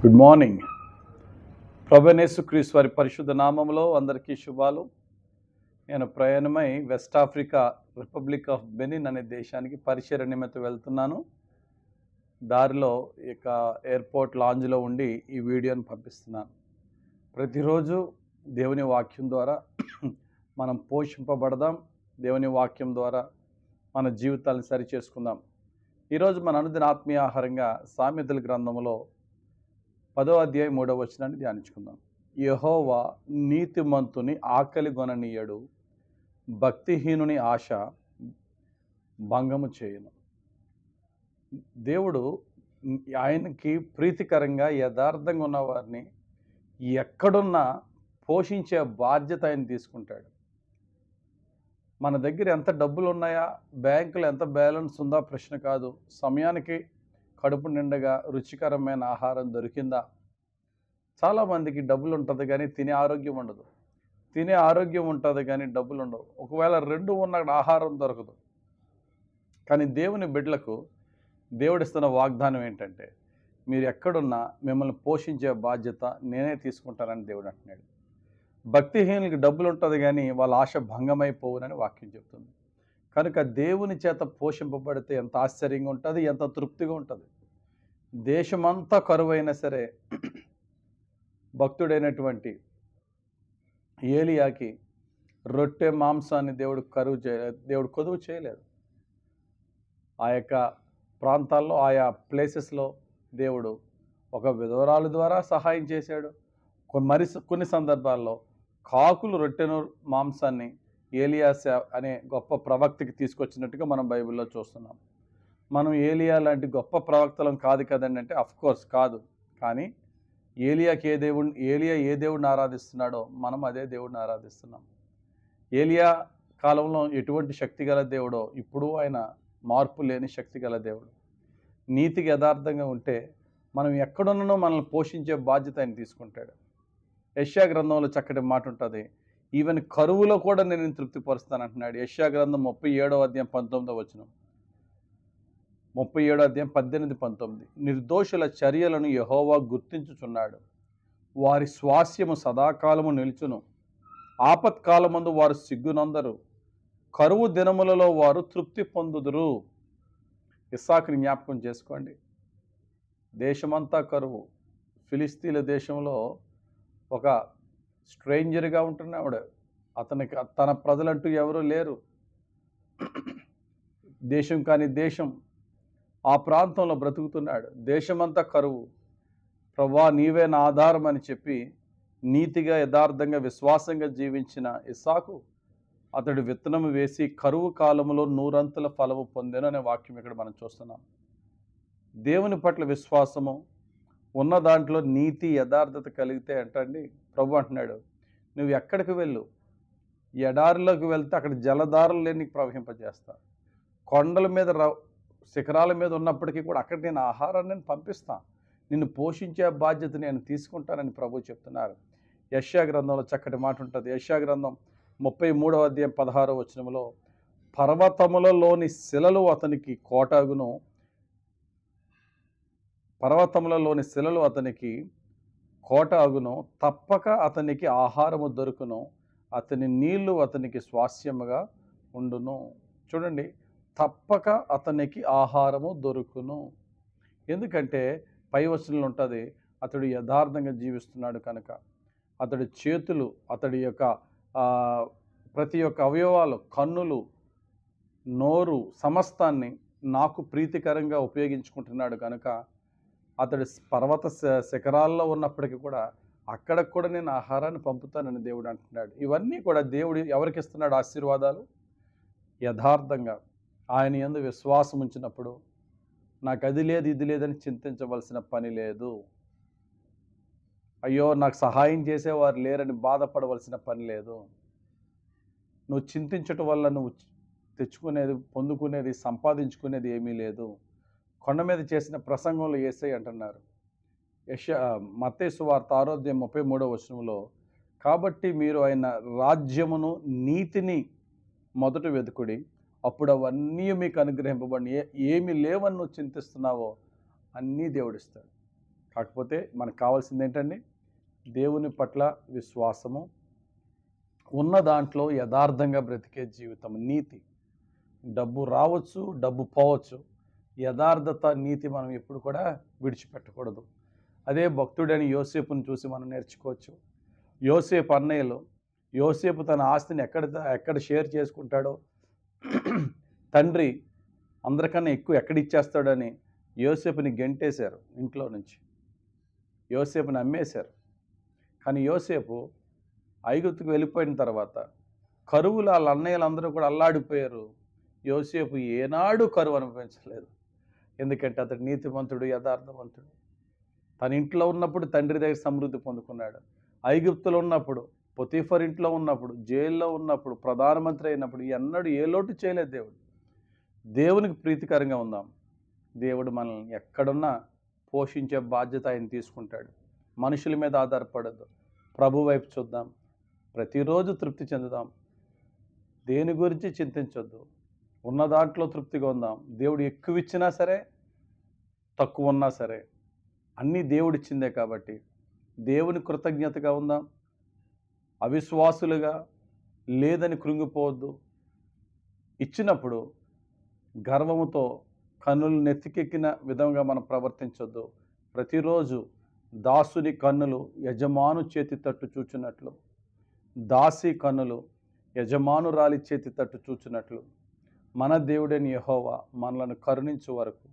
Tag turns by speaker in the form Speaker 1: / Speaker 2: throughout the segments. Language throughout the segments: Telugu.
Speaker 1: Good morning. ప్రభువైన యేసుక్రీస్తు వారి పరిశుద్ధ నామములో అందరికీ శుభాలు. నేను ప్రయాణమై west Africa republic of Benin అనే దేశానికి పరిచర్య నిమిత్తం వెళ్తున్నాను. దారిలో ఇక ఎయిర్పోర్ట్ లాంజ్లో ఉండి ఈ వీడియోని పంపిస్తున్నాను. ప్రతిరోజు దేవుని వాక్యం ద్వారా మనం పోషింపబడదాం. దేవుని వాక్యం ద్వారా మన జీవితాలను సరిచేసుకుందాం. ఈరోజు మన అనుదిన ఆత్మీయ ఆహారంగా సామెతల గ్రంథంలో 10వ అధ్యాయం 3వ వచనాన్ని ధ్యానించుకుందాం. యెహోవా నీతిమంతుని ఆకలి గొననీయడు, భక్తిహీనుని ఆశ భంగము చేయును. దేవుడు ఆయనకి ప్రీతికరంగా యథార్థంగా ఉన్న వారిని ఎక్కడున్నా పోషించే బాధ్యత ఆయన తీసుకుంటాడు. మన దగ్గర ఎంత డబ్బులు ఉన్నాయా, బ్యాంకులో ఎంత బ్యాలెన్స్ ఉందా ప్రశ్న కాదు. సమయానికి కడుపు నిండగా రుచికరమైన ఆహారం దొరికిందా? చాలామందికి డబ్బులు ఉంటుంది కానీ తినే ఆరోగ్యం ఉండదు. తినే ఆరోగ్యం ఉంటుంది కానీ డబ్బులు ఉండవు. ఒకవేళ రెండు ఉన్న ఆహారం దొరకదు. కానీ దేవుని బిడ్డలకు దేవుడిస్తున్న వాగ్దానం ఏంటంటే, మీరు ఎక్కడున్నా మిమ్మల్ని పోషించే బాధ్యత నేనే తీసుకుంటానని దేవుడు అంటున్నాడు. భక్తిహీనులకి డబ్బులు ఉంటుంది కానీ వాళ్ళ ఆశ భంగమైపోవునని వాక్యం చెప్తుంది. కనుక దేవుని చేత పోషింపబడితే ఎంత ఆశ్చర్యంగా ఉంటుంది, ఎంత తృప్తిగా ఉంటుంది. దేశమంతా కరువైనా సరే భక్తుడైనటువంటి ఏలియాకి రొట్టె మాంసాన్ని దేవుడు కొదువు చేయలేదు. ఆ యొక్క ప్రాంతాల్లో ఆయా ప్లేసెస్లో దేవుడు ఒక విధవరాలు ద్వారా సహాయం చేశాడు. కొన్ని సందర్భాల్లో కాకులు రొట్టెను మాంసాన్ని ఏలియా అనే గొప్ప ప్రవక్తకి తీసుకొచ్చినట్టుగా మనం బైబిల్లో చూస్తున్నాం. మనం ఏలియా లాంటి గొప్ప ప్రవక్తలం కాదు కదండి అంటే అఫ్కోర్స్ కాదు. కానీ ఏలియా ఏ దేవుడిని ఆరాధిస్తున్నాడో మనం అదే దేవుడిని ఆరాధిస్తున్నాం. ఏలియా కాలంలో ఎటువంటి శక్తి గల దేవుడో ఇప్పుడు ఆయన మార్పు లేని శక్తి గల దేవుడు. నీతికి యథార్థంగా ఉంటే మనం ఎక్కడున్నానో మనల్ని పోషించే బాధ్యత ఆయన తీసుకుంటాడు. యెషయా గ్రంథంలో చక్కటి మాట ఉంటుంది. ఈవెన్ కరువులో కూడా నేను తృప్తిపరుస్తాను అంటున్నాడు. యెషయా గ్రంథం 37వ అధ్యాయం 19వ వచనం, 37వ అధ్యాయం 18-19. నిర్దోషుల చర్యలను యెహోవా గుర్తించుచున్నాడు, వారి స్వాస్యము సదాకాలము నిలుచును. ఆపత్కాలమందు వారు సిగ్గునందరు, కరువు దినములలో వారు తృప్తి పొందుదురు. ఇస్సాకుని జ్ఞాపకం చేసుకోండి. దేశమంతా కరువు. ఫిలిస్తీన్ల దేశంలో ఒక స్ట్రేంజర్గా ఉంటున్నాడు. అతనికి తన ప్రజలంటూ ఎవరూ లేరు. దేశం కాని దేశం ఆ ప్రాంతంలో బ్రతుకుతున్నాడు. దేశమంతా కరువు. ప్రభువా నీవే నా ఆధారం అని చెప్పి నీతిగా యథార్థంగా విశ్వాసంగా జీవించిన ఇస్సాకు అతడు విత్తనం వేసి కరువు కాలంలో 100 ఫలము పొందెను అనే వాక్యం ఇక్కడ మనం చూస్తున్నాం. దేవుని పట్ల విశ్వాసము ఉన్న దాంట్లో నీతి యథార్థత కలిగితే అంటండి ప్రభు అంటున్నాడు, నువ్వు ఎక్కడికి వెళ్ళు, ఎడారిలోకి వెళ్తే అక్కడ జలధారలు లేని నీకు ప్రవహింపజేస్తా. కొండల మీద శిఖరాల మీద ఉన్నప్పటికీ కూడా అక్కడ నేను ఆహారాన్ని నేను పంపిస్తాను. నిన్ను పోషించే బాధ్యత నేను తీసుకుంటానని ప్రభు చెప్తున్నారు. యెషయా గ్రంథంలో చక్కటి మాట ఉంటుంది. యెషయా గ్రంథం 33వ అధ్యాయం 16వ వచనంలో, పర్వతములలోని శిలలు అతనికి కోటాగును, పర్వతములలోని శిలలు అతనికి కోట అగును, తప్పక అతనికి ఆహారము దొరుకును, అతని నీళ్లు అతనికి స్వాస్యముగా ఉండును. చూడండి, తప్పక అతనికి ఆహారము దొరుకును. ఎందుకంటే పై వచనంలో ఉంటుంది, అతడు యథార్థంగా జీవిస్తున్నాడు కనుక. అతడి చేతులు, అతడి యొక్క ప్రతి ఒక్క అవయవాలు, కన్నులు, నోరు, సమస్తాన్ని నాకు ప్రీతికరంగా ఉపయోగించుకుంటున్నాడు కనుక అతడు పర్వత శిఖరాల్లో ఉన్నప్పటికీ కూడా అక్కడికి కూడా నేను ఆహారాన్ని పంపుతానని దేవుడు అంటున్నాడు. ఇవన్నీ కూడా దేవుడు ఎవరికి ఇస్తున్నాడు ఆశీర్వాదాలు? యథార్థంగా ఆయన యందు విశ్వాసం ఉంచినప్పుడు నాకు అది లేదు ఇది లేదని చింతించవలసిన పని లేదు. అయ్యో నాకు సహాయం చేసేవారు లేరని బాధపడవలసిన పని లేదు. నువ్వు చింతించటం వల్ల నువ్వు తెచ్చుకునేది, పొందుకునేది, సంపాదించుకునేది ఏమీ లేదు. కొండ మీద చేసిన ప్రసంగంలో యేసయ్య అంటున్నారు, మత్తయి సువార్త 6వ అధ్యాయం 33వ వచనంలో, కాబట్టి మీరు ఆయన రాజ్యమును నీతిని మొదట వెతుకుడి, అప్పుడు అవన్నీ మీకు అనుగ్రహింపబడి. ఏమి లేవని నువ్వు చింతిస్తున్నావో అన్నీ దేవుడిస్తాడు. కాకపోతే మనకు కావాల్సింది ఏంటండి? దేవుని పట్ల విశ్వాసము, ఉన్న దాంట్లో యథార్థంగా బ్రతికే జీవితం, నీతి. డబ్బు రావచ్చు, డబ్బు పోవచ్చు. యథార్థత, నీతి మనం ఎప్పుడు కూడా విడిచిపెట్టకూడదు. అదే భక్తుడని యోసేపుని చూసి మనం నేర్చుకోవచ్చు. యోసేపు అన్నయ్యలు, యోసేపు తన ఆస్తిని ఎక్కడ షేర్ చేసుకుంటాడో, తండ్రి అందరికన్నా ఎక్కువ ఎక్కడ ఇచ్చేస్తాడని యోసేపుని గెంటేశారు ఇంట్లో నుంచి. యోసేపుని అమ్మేశారు. కానీ యోసేపు ఐగుప్తుకు వెళ్ళిపోయిన తర్వాత కరువులు వాళ్ళ అన్నయ్యలందరూ కూడా అల్లాడిపోయారు. యోసేపు ఏనాడు కరువు అనుభవించలేదు. ఎందుకంటే అతడు నీతిమంతుడు, యథార్థవంతుడు. తన ఇంట్లో ఉన్నప్పుడు తండ్రి దగ్గర సమృద్ధి పొందుకున్నాడు. ఐగుప్తులో ఉన్నప్పుడు, పొతీఫర్ ఇంట్లో ఉన్నప్పుడు, జైల్లో ఉన్నప్పుడు, ప్రధానమంత్రి అయినప్పుడు ఎన్నడూ ఏ లోటు చేయలేదు దేవుడు. దేవునికి ప్రీతికరంగా ఉందాం. దేవుడు మనల్ని ఎక్కడున్నా పోషించే బాధ్యత ఆయన తీసుకుంటాడు. మనుషుల మీద ఆధారపడద్దు, ప్రభు వైపు చూద్దాం. ప్రతిరోజు తృప్తి చెందుదాం. దేని గురించి చింతించొద్దు. ఉన్న దాంట్లో తృప్తిగా ఉందాం. దేవుడు ఎక్కువ ఇచ్చినా సరే, తక్కువ ఉన్నా సరే, అన్నీ దేవుడిచ్చిందే కాబట్టి దేవుని కృతజ్ఞతగా ఉందాం. అవిశ్వాసులుగా లేదని కృంగిపోవద్దు. ఇచ్చినప్పుడు గర్వముతో కన్నులు నెత్తికెక్కిన విధంగా మనం ప్రవర్తించొద్దు. ప్రతిరోజు దాసుని కన్నులు యజమాను చేతి తట్టు చూచినట్లు, దాసి కన్నులు యజమానురాలి చేతి తట్టు చూచినట్లు, మన దేవుడైన యెహోవా మనలను కరుణించు వరకు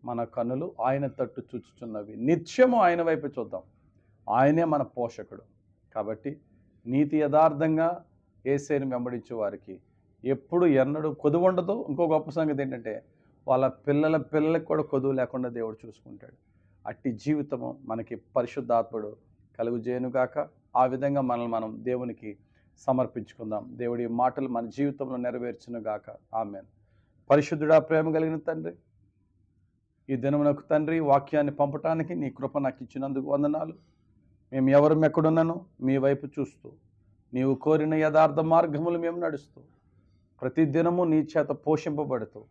Speaker 1: మన కన్నులు ఆయన తట్టు చూచుచున్నవి. నిత్యము ఆయన వైపు చూద్దాం. ఆయనే మన పోషకుడు. కాబట్టి నీతి యథార్థంగా యేసయ్యను వెంబడించే వారికి ఎప్పుడు ఎన్నడూ కొదువు ఉండదు. ఇంకో గొప్ప సంగతి ఏంటంటే, వాళ్ళ పిల్లలకు కూడా కొదువు లేకుండా దేవుడు చూసుకుంటాడు. అట్టి జీవితము మనకి పరిశుద్ధాత్ముడు కలుగుజేయునుగాక. ఆ విధంగా మనల్ని మనం దేవునికి సమర్పించుకుందాం. దేవుడి మాటలు మన జీవితంలో నెరవేర్చునుగాక. ఆమేన్. పరిశుద్ధుడా, ప్రేమ కలిగిన తండ్రి, ఈ దినమునకు తండ్రి వాక్యాన్ని పంపటానికి నీ కృప నాకు ఇచ్చినందుకు వందనాలు. మేము ఎవరు ఎక్కడున్నాను మీ వైపు చూస్తూ, నీవు కోరిన యథార్థ మార్గములు మేము నడుస్తూ, ప్రతి దినము నీ చేత పోషింపబడుతూ,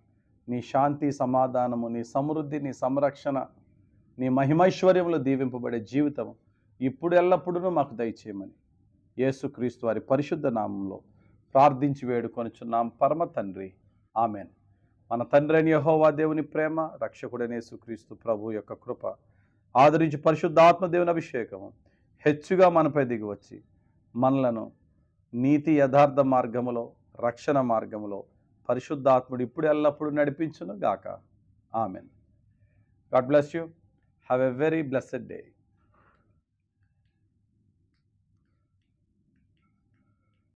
Speaker 1: నీ శాంతి, సమాధానము, నీ సమృద్ధి, నీ సంరక్షణ, నీ మహిమైశ్వర్యములు దీవింపబడే జీవితము ఇప్పుడు ఎల్లప్పుడూ మాకు దయచేయమని యేసుక్రీస్తు వారి పరిశుద్ధ నామంలో ప్రార్థించి వేడుకొనుచున్నాం పరమ తండ్రి. ఆమెన్. మన తండ్రి అయిన యెహోవా దేవుని ప్రేమ, రక్షకుడైన యేసుక్రీస్తు ప్రభు యొక్క కృప, ఆదరించి పరిశుద్ధాత్మ దేవుని అభిషేకము హెచ్చుగా మనపై దిగి వచ్చి మనలను నీతి యథార్థ మార్గములో, రక్షణ మార్గములో పరిశుద్ధాత్ముడు ఇప్పుడు ఎల్లప్పుడూ నడిపించును గాక. Amen. God bless you. Have a very blessed day.